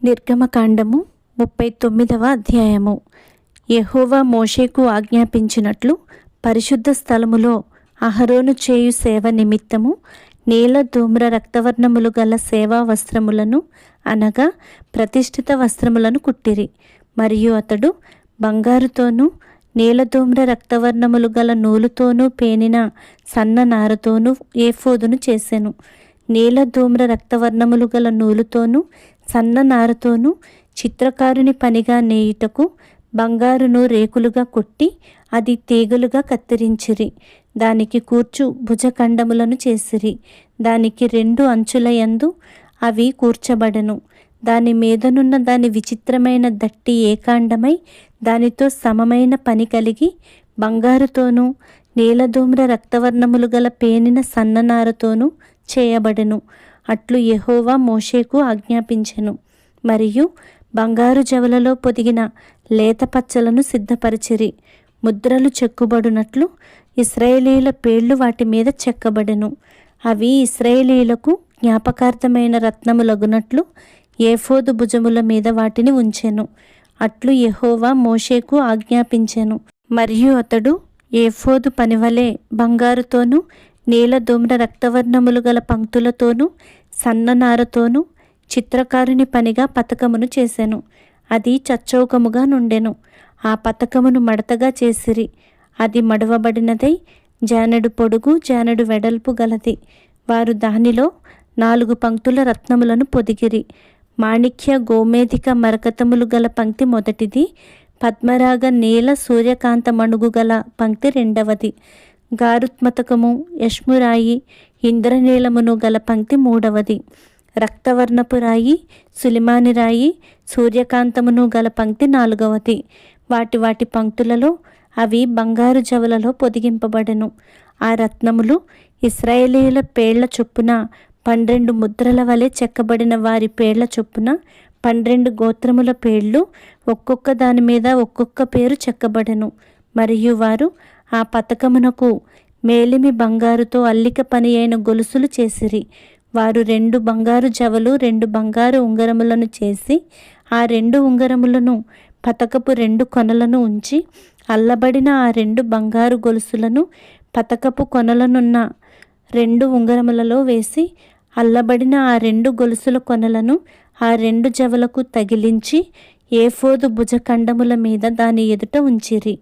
నిర్గమకాండము 39వ అధ్యాయము. యెహోవా మోషేకు ఆజ్ఞాపించినట్లు పరిశుద్ధ స్థలములో అహరోను చేయు సేవ నిమిత్తము నీల ధూమ్ర రక్తవర్ణములు గల సేవా వస్త్రములను అనగా ప్రతిష్ఠిత వస్త్రములను కుట్టిరి. మరియు అతడు బంగారుతోనూ నీలధూమ్ర రక్తవర్ణములు గల నూలుతోనూ పేనిన సన్న నారతోనూ ఏఫోదును చేసెను. నీలధూమ్ర రక్తవర్ణములు గల నూలుతోనూ సన్న నారతోనూ చిత్రకారుని పనిగా నేయుటకు బంగారును రేకులుగా కొట్టి అది తీగలుగా కత్తిరించిరి. దానికి కూర్చు భుజఖండములను చేసిరి. దానికి 2 అంచుల యందు అవి కూర్చబడెను. దాని మీదనున్న దాని విచిత్రమైన దట్టి ఏకాండమై దానితో సమమైన పని కలిగి బంగారుతోనూ నీలధూమ్ర రక్తవర్ణములు గల పేనిన సన్ననారతోనూ చేయబడెను. అట్లు యెహోవా మోషేకు ఆజ్ఞాపించెను. మరియు బంగారు జవలలో పొదిగిన లేత పచ్చలను సిద్ధపరిచిరి. ముద్రలు చెక్కుబడినట్లు ఇశ్రాయేలీయుల పేర్లు వాటి మీద చెక్కబడెను. అవి ఇశ్రాయేలీయులకు జ్ఞాపకార్థమైన రత్నములగునట్లు ఏఫోదు భుజముల మీద వాటిని ఉంచెను. అట్లు యెహోవా మోషేకు ఆజ్ఞాపించెను. మరియు అతడు ఏఫోదు పనివలే బంగారుతోనూ నీలధూమ్ర రక్తవర్ణములు గల పంక్తులతోనూ సన్ననారతోనూ చిత్రకారుని పనిగా పతకమును చేసెను. అది చచ్చౌకముగా నుండెను. ఆ పతకమును మడతగా చేసిరి. అది మడవబడినదై జానెడు పొడుగు జానెడు వెడల్పు గలది. వారు దానిలో 4 పంక్తుల రత్నములను పొదిగిరి. మాణిక్య గోమేధిక మరకతములు గల పంక్తి మొదటిది. పద్మరాగ నీల సూర్యకాంత మణుగు గల పంక్తి రెండవది. గారుత్మతకము యష్మురాయి ఇంద్రనీలమును గల పంక్తి మూడవది. రక్తవర్ణపు రాయి సులిమాని రాయి సూర్యకాంతమును గల పంక్తి 4వది. వాటి పంక్తులలో అవి బంగారు జవలలో పొదిగింపబడెను. ఆ రత్నములు ఇశ్రాయేలీయుల పేర్ల చొప్పున 12 ముద్రల వలె చెక్కబడిన వారి పేర్ల చొప్పున 12 గోత్రముల పేర్లు ఒక్కొక్క దాని మీద ఒక్కొక్క పేరు చెక్కబడెను. మరియు వారు ఆ పతకమునకు మేలిమి బంగారుతో అల్లిక పని అయిన గొలుసులు చేసిరి. వారు 2 బంగారు జవలు 2 బంగారు ఉంగరములను చేసి ఆ 2 ఉంగరములను పతకపు 2 కొనలను ఉంచి అల్లబడిన ఆ 2 బంగారు గొలుసులను పతకపు కొనలనున్న 2 ఉంగరములలో వేసి అల్లబడిన ఆ 2 గొలుసుల కొనలను ఆ 2 జవలకు తగిలించి ఏఫోదు భుజఖండముల మీద దాని ఎదుట ఉంచిరి.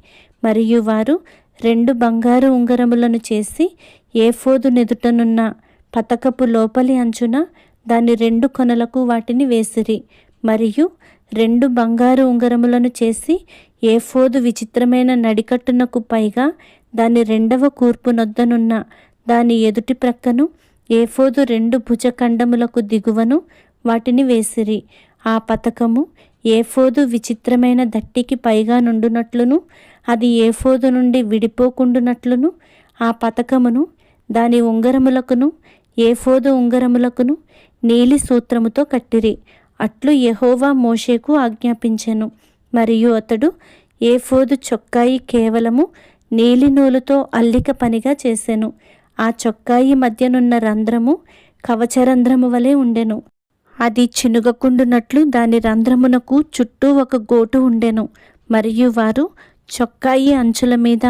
మరియు వారు 2 బంగారు ఉంగరములను చేసి ఏఫోదు నెదుటనున్న పతకపు లోపలి అంచున దాని 2 కొనలకు వాటిని వేసిరి. మరియు 2 బంగారు ఉంగరములను చేసి ఏఫోదు విచిత్రమైన నడికట్టునకు పైగా దాని 2వ కూర్పు నొద్దనున్న దాని ఎదుటి ప్రక్కను ఏఫోదు 2 భుజఖండములకు దిగువను వాటిని వేసిరి. ఆ పతకము ఏఫోదు విచిత్రమైన దట్టికి పైగా నుండునట్లును అది ఏఫోదు నుండి విడిపోకుండునట్లును ఆ పతకమును దాని ఉంగరములకును ఏఫోదు ఉంగరములకును నీలి సూత్రముతో కట్టిరి. అట్లు యెహోవా మోషేకు ఆజ్ఞాపించెను. మరియు అతడు ఏఫోదు చొక్కాయి కేవలము నీలి నూలుతో అల్లిక పనిగా చేసెను. ఆ చొక్కాయి మధ్యనున్న రంధ్రము కవచరంధ్రము వలె ఉండెను. అది చినుగకుండునట్లు దాని రంధ్రమునకు చుట్టూ ఒక గోటు ఉండెను. మరియు వారు చొక్కాయి అంచుల మీద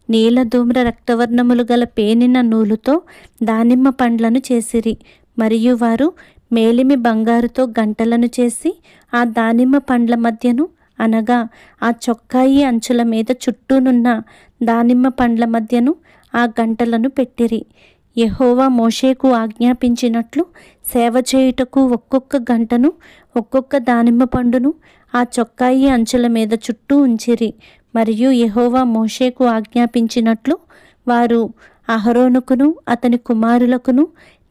నీలధూమ్ర రక్తవర్ణములు గల పేనిన నూలుతో దానిమ్మ పండ్లను చేసిరి. మరియు వారు మేలిమి బంగారుతో గంటలను చేసి ఆ దానిమ్మ పండ్ల మధ్యను అనగా ఆ చొక్కాయి అంచుల మీద చుట్టూనున్న దానిమ్మ పండ్ల మధ్యను ఆ గంటలను పెట్టిరి. యెహోవా మోషేకు ఆజ్ఞాపించినట్లు సేవ చేయుటకు ఒక్కొక్క గంటను ఒక్కొక్క దానిమ్మ పండును ఆ చొక్కాయి అంచుల మీద చుట్టూ ఉంచిరి. మరియు యెహోవా మోషేకు ఆజ్ఞాపించినట్లు వారు అహరోనుకును అతని కుమారులకును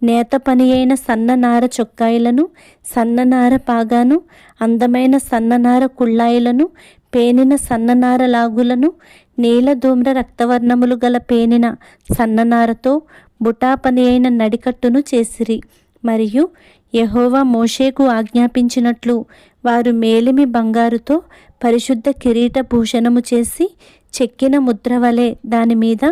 నేత పని అయిన సన్ననార చొక్కాయిలను సన్ననార పాగాను అందమైన సన్ననార కుళ్ళాయిలను పేనిన సన్ననార లాగులను నీలధూమ్ర రక్తవర్ణములు గల పేనిన సన్ననారతో బుటా పని అయిన నడికట్టును చేసిరి. మరియు యెహోవా మోషేకు ఆజ్ఞాపించినట్లు వారు మేలిమి బంగారుతో పరిశుద్ధ కిరీట భూషణము చేసి చెక్కిన ముద్ర వలె దాని మీద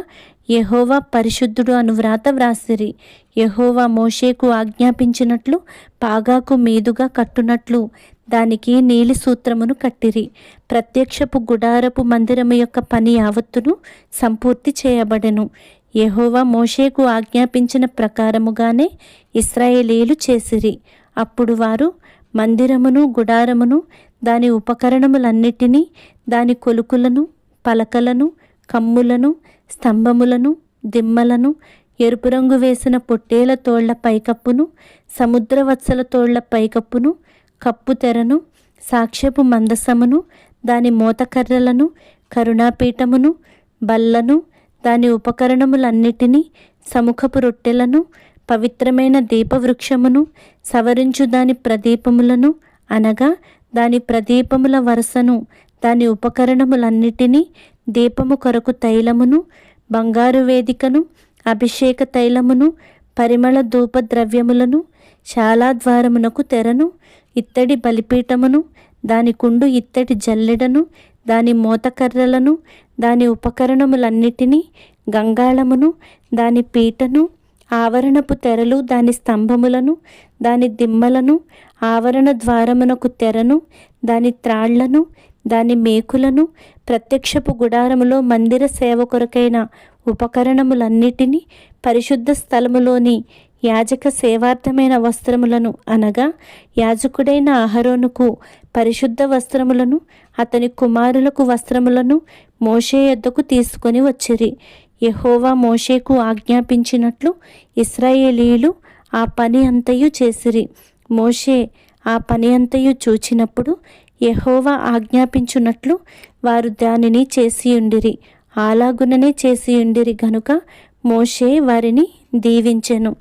యెహోవా పరిశుద్ధుడు అను వ్రాత వ్రాసిరి. యెహోవా మోషేకు ఆజ్ఞాపించినట్లు పాగాకు మీదుగా కట్టునట్లు దానికి నీలి సూత్రమును కట్టిరి. ప్రత్యక్షపు గుడారపు మందిరము యొక్క పని యావత్తును సంపూర్తి చేయబడెను. యెహోవా మోషేకు ఆజ్ఞాపించిన ప్రకారముగానే ఇశ్రాయేలీయులు చేసిరి. అప్పుడు వారు మందిరమును గుడారమును దాని ఉపకరణములన్నిటినీ, దాని కొలుకులను, పలకలను, కమ్ములను, స్తంభములను, దిమ్మలను, ఎరుపు రంగు వేసిన పొట్టేల తోళ్ల పైకప్పును, సముద్రవత్సల తోళ్ల పైకప్పును, కప్పు తెరను, సాక్ష్యపు మందసమును, దాని మోతకర్రలను, కరుణాపీఠమును, బల్లను, దాని ఉపకరణములన్నిటినీ, సముఖపు రొట్టెలను, పవిత్రమైన దీపవృక్షమును, సవరించు దాని ప్రదీపములను, అనగా దాని ప్రదీపముల వరుసను, దాని ఉపకరణములన్నిటినీ, దీపము కొరకు తైలమును, బంగారు వేదికను, అభిషేక తైలమును, పరిమళ ధూప ద్రవ్యములను, శాలాద్వారమునకు తెరను, ఇత్తడి బలిపీఠమును, దాని కుండు ఇత్తడి జల్లెడను, దాని మోతకర్రలను, దాని ఉపకరణములన్నిటినీ, గంగాళమును, దాని పీటను, ఆవరణపు తెరలు, దాని స్తంభములను, దాని దిమ్మలను, ఆవరణ ద్వారమునకు తెరను, దాని త్రాళ్లను, దాని మేకులను, ప్రత్యక్షపు గుడారములో మందిర సేవ కొరకైన ఉపకరణములన్నిటినీ, పరిశుద్ధ స్థలములోని యాజక సేవార్థమైన వస్త్రములను, అనగా యాజకుడైన అహరోనుకు పరిశుద్ధ వస్త్రములను, అతని కుమారులకు వస్త్రములను మోషే యొద్దకు తీసుకొని వచ్చిరి. యెహోవా మోషేకు ఆజ్ఞాపించినట్లు ఇశ్రాయేలీయులు ఆ పని అంతయు చేసిరి. మోషే ఆ పని అంతయు చూచినప్పుడు యెహోవా ఆజ్ఞాపించున్నట్లు వారు దానిని చేసియుండిరి. అలాగుననే చేసియుండిరి గనుక మోషే వారిని దీవించెను.